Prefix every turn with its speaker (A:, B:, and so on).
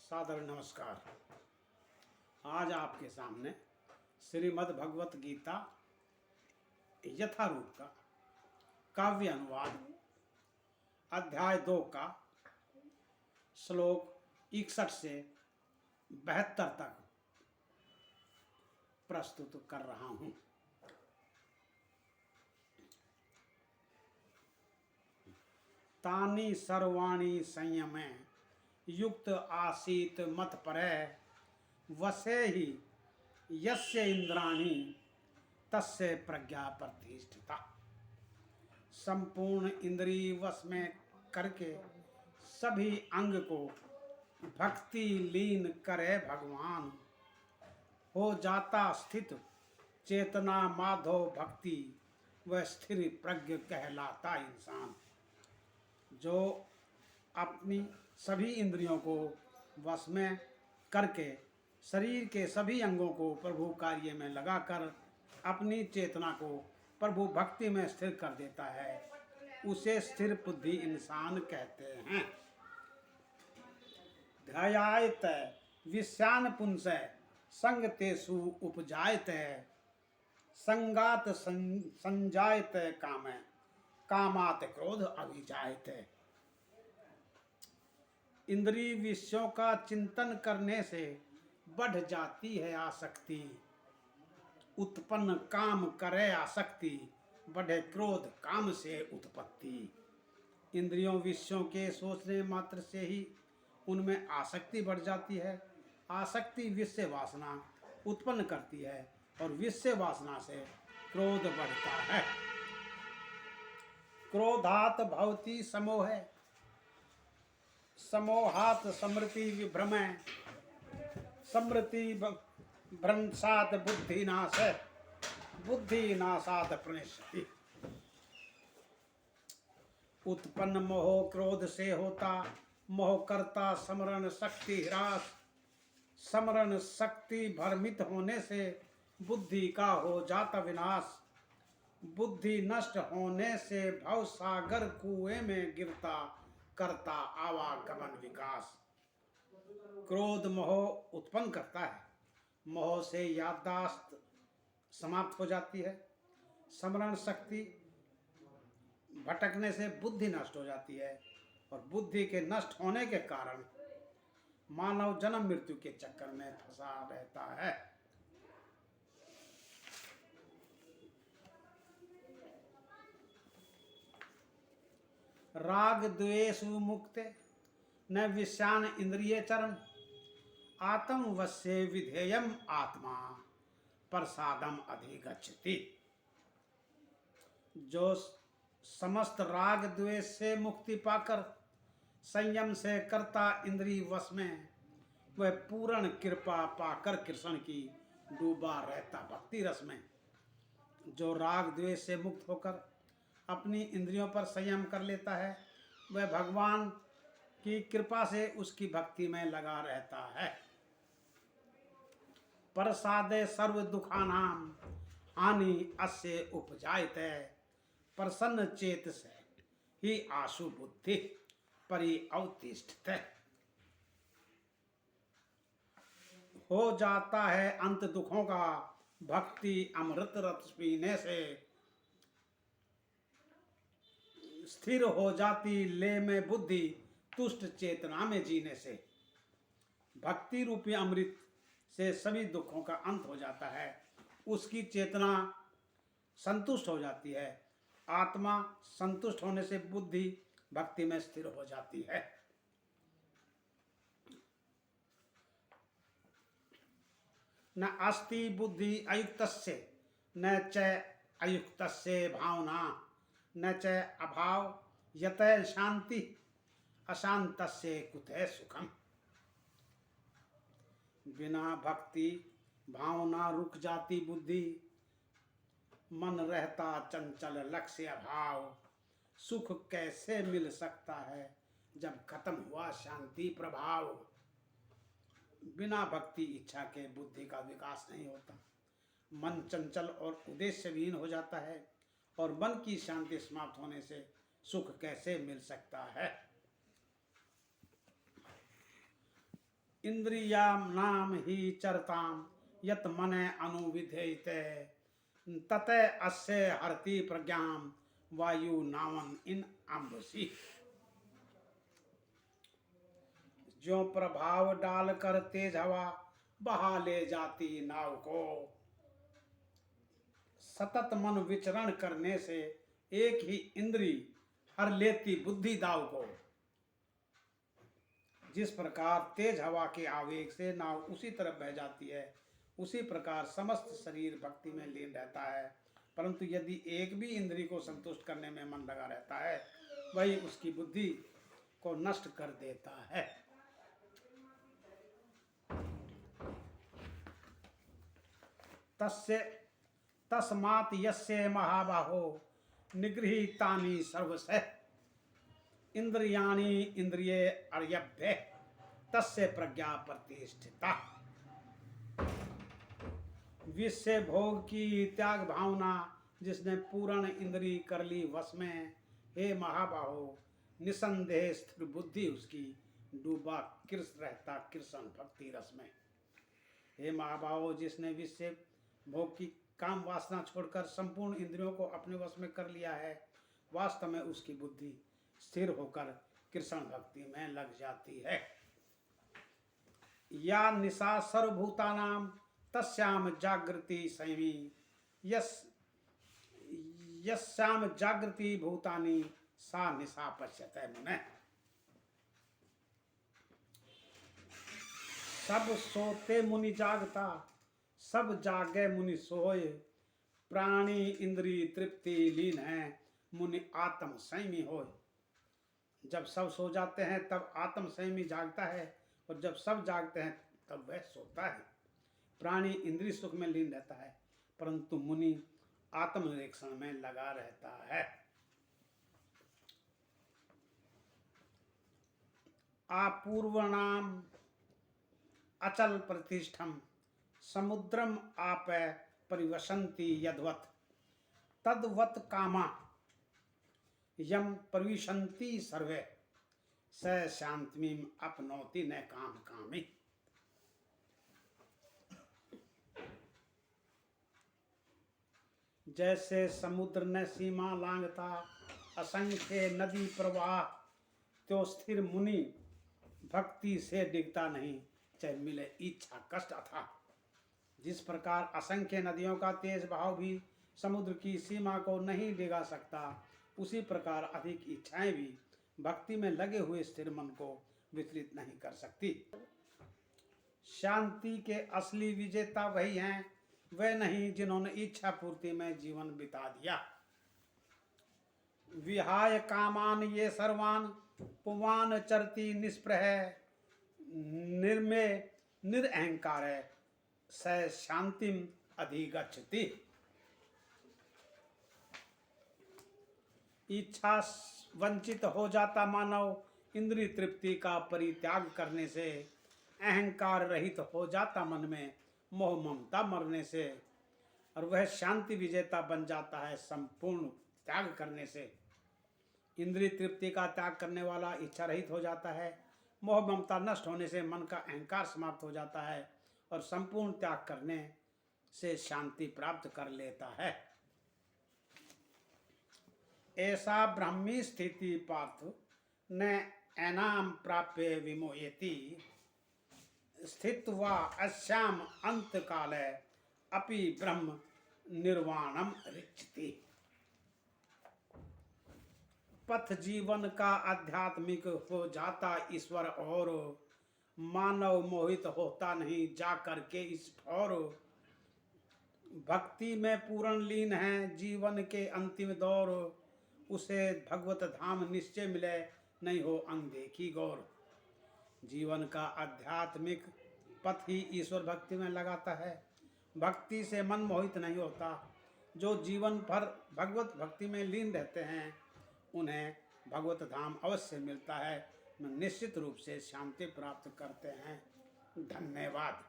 A: सादर नमस्कार। आज आपके सामने श्रीमद् भगवत गीता यथारूप का काव्य अनुवाद अध्याय 2 का श्लोक 61 से 72 तक प्रस्तुत कर रहा हूँ। तानि सर्वाणि संयमे युक्त आसीत मत परे वसे ही यस्य इंद्राणि तस्य प्रज्ञा प्रतिष्ठिता। संपूर्ण इंद्रिय वश में करके सभी अंग को भक्ति लीन करे भगवान, हो जाता स्थित चेतना माधव भक्ति वह स्थिर प्रज्ञ कहलाता इंसान। जो अपनी सभी इंद्रियों को वश में करके शरीर के सभी अंगों को प्रभु कार्य में लगाकर अपनी चेतना को प्रभु भक्ति में स्थिर कर देता है, उसे स्थिर बुद्धि इंसान कहते हैं। ध्यायत विषयान पुंस संगतेषु उपजायत संगात संजायत काम कामात क्रोध अभिजायत। इंद्रिय विषयों का चिंतन करने से बढ़ जाती है आसक्ति, उत्पन्न काम करे आसक्ति, बढ़े क्रोध काम से उत्पत्ति। इंद्रियों विषयों के सोचने मात्र से ही उनमें आसक्ति बढ़ जाती है। आसक्ति विषय वासना उत्पन्न करती है और विषय वासना से क्रोध बढ़ता है। क्रोधात भवति समोह, समोहात समृति विभ्रम, समृति भ्रंशात बुद्धिनाश, बुद्धिनाशात प्रणश्यति। उत्पन्न मोह क्रोध से होता, मोह करता समरण शक्ति ह्रास, समरण शक्ति भ्रमित होने से बुद्धि का हो जाता विनाश, बुद्धि नष्ट होने से भव सागर कुएं में गिरता करता आवागमन विकास। क्रोध मोह उत्पन्न करता है, मोह से याददाश्त समाप्त हो जाती है, स्मरण शक्ति भटकने से बुद्धि नष्ट हो जाती है और बुद्धि के नष्ट होने के कारण मानव जन्म मृत्यु के चक्कर में फंसा रहता है। राग द्वेष मुक्ते न विषयान इंद्रिय चरण, आत्म वश्ये विधेयम आत्मा प्रसादम अधिगच्छति। जो समस्त राग द्वेष से मुक्ति पाकर संयम से करता इंद्रिय वश में, वह पूर्ण कृपा पाकर कृष्ण की डूबा रहता भक्ति रस में। जो राग द्वेष से मुक्त होकर अपनी इंद्रियों पर संयम कर लेता है, वह भगवान की कृपा से उसकी भक्ति में लगा रहता है। प्रसादे सर्व दुखानाम हानि अस्य उपजायते, प्रसन्न चेत से ही आशु बुद्धि परि अवतिष्ठते। हो जाता है अंत दुखों का भक्ति अमृत रस पीने से, स्थिर हो जाती ले में बुद्धि तुष्ट चेतना में जीने से। भक्ति रूपी अमृत से सभी दुखों का अंत हो जाता है, उसकी चेतना संतुष्ट हो जाती है, आत्मा संतुष्ट होने से बुद्धि भक्ति में स्थिर हो जाती है। न अस्ति बुद्धि अयुक्तस्य न च अयुक्तस्य भावना, न च अभाव यत शांति अशांतस्य कुतः सुखम। बिना भक्ति भावना रुक जाती बुद्धि, मन रहता चंचल लक्ष्य अभाव। सुख कैसे मिल सकता है जब खत्म हुआ शांति प्रभाव। बिना भक्ति इच्छा के बुद्धि का विकास नहीं होता, मन चंचल और उद्देश्यहीन हो जाता है और मन की शांति समाप्त होने से सुख कैसे मिल सकता है। इंद्रियाणाम ही चरताम यत मने अनुविधेयते तते अस्य हरति प्रज्ञाम वायु नावन इन अम्बसी। जो प्रभाव डालकर तेज हवा बहा ले जाती नाव को, सतत मन विचरण करने से एक ही इंद्री हर लेती बुद्धि दाव को। जिस प्रकार तेज हवा के आवेग से नाव उसी तरफ बह जाती है, उसी प्रकार समस्त शरीर भक्ति में लीन रहता है, परंतु यदि एक भी इंद्री को संतुष्ट करने में मन लगा रहता है, वही उसकी बुद्धि को नष्ट कर देता है। तस्मात् यस्य महाबाहो निगृहीतानि सर्वशः इंद्रियाणि इंद्रिये अर्यभ्य तस्य प्रज्ञा प्रतिष्ठिता। विषय भोग की त्याग भावना जिसने पूर्ण इंद्री कर ली वश में, हे महाबाहो, निसंदेह स्थिर बुद्धि उसकी डूबा कृष्ण रहता कृष्ण भक्ति रस में। हे महाबाहो, जिसने विषय भोग की काम वासना छोड़कर संपूर्ण इंद्रियों को अपने वश में कर लिया है, वास्तव में उसकी बुद्धि स्थिर होकर कृष्ण भक्ति में लग जाती है। या निशा सर्वभूतानाम तस्याम जागृति संयमी यस्याम जागृति भूतानि सा निशा पश्यते मुने। सब सोते मुनि जागता, सब जागे मुनि सोए, प्राणी इंद्री तृप्ति लीन है, मुनि आत्म संयमी होय। जब सब सो जाते हैं तब आत्म संयमी जागता है, और जब सब जागते हैं तब वह सोता है। प्राणी इंद्रिय सुख में लीन रहता है, परंतु मुनि आत्मनिरीक्षण में लगा रहता है। आपूर्वणाम अचल प्रतिष्ठम समुद्रम आप परिवसंति यद्वत् तद्वत् कामा यम परिविशन्ति सर्वे स शांतिम अपनोति न काम कामी। जैसे समुद्र न सीमा लांघता असंख्य नदी प्रवाह, तो स्थिर मुनि भक्ति से डिगता नहीं, चाहे मिले इच्छा कष्ट अथा। जिस प्रकार असंख्य नदियों का तेज बहाव भी समुद्र की सीमा को नहीं डिगा सकता, उसी प्रकार अधिक इच्छाएं भी भक्ति में लगे हुए स्थिर मन को विचलित नहीं कर सकती। शांति के असली विजेता वही हैं, वे नहीं जिन्होंने इच्छा पूर्ति में जीवन बिता दिया। विहाय कामान ये सर्वान पुमान चरती निष्प्रह निर्मे निरअहंकार स शांतिम अधिगच्छति। इच्छा वंचित हो जाता मानव इंद्रिय तृप्ति का परित्याग करने से, अहंकार रहित हो जाता मन में मोह ममता मरने से, और वह शांति विजेता बन जाता है संपूर्ण त्याग करने से। इंद्रिय तृप्ति का त्याग करने वाला इच्छा रहित हो जाता है, मोह ममता नष्ट होने से मन का अहंकार समाप्त हो जाता है, और संपूर्ण त्याग करने से शांति प्राप्त कर लेता है। ऐसा ब्राह्मी स्थिति पार्थ न एनाम प्राप्य विमोयति स्थित्वा अस्याम अंत काले अपि ब्रह्म निर्वाणम रिच्यति। पथ जीवन का आध्यात्मिक हो जाता ईश्वर और मानव मोहित होता नहीं जा करके इस और भक्ति में पूर्ण लीन है। जीवन के अंतिम दौर उसे भगवत धाम निश्चय मिले, नहीं हो अनदेखी गौर। जीवन का आध्यात्मिक पथ ही ईश्वर भक्ति में लगाता है। भक्ति से मन मोहित नहीं होता। जो जीवन भर भगवत भक्ति में लीन रहते हैं उन्हें भगवत धाम अवश्य मिलता है, निश्चित रूप से शांति प्राप्त करते हैं। धन्यवाद।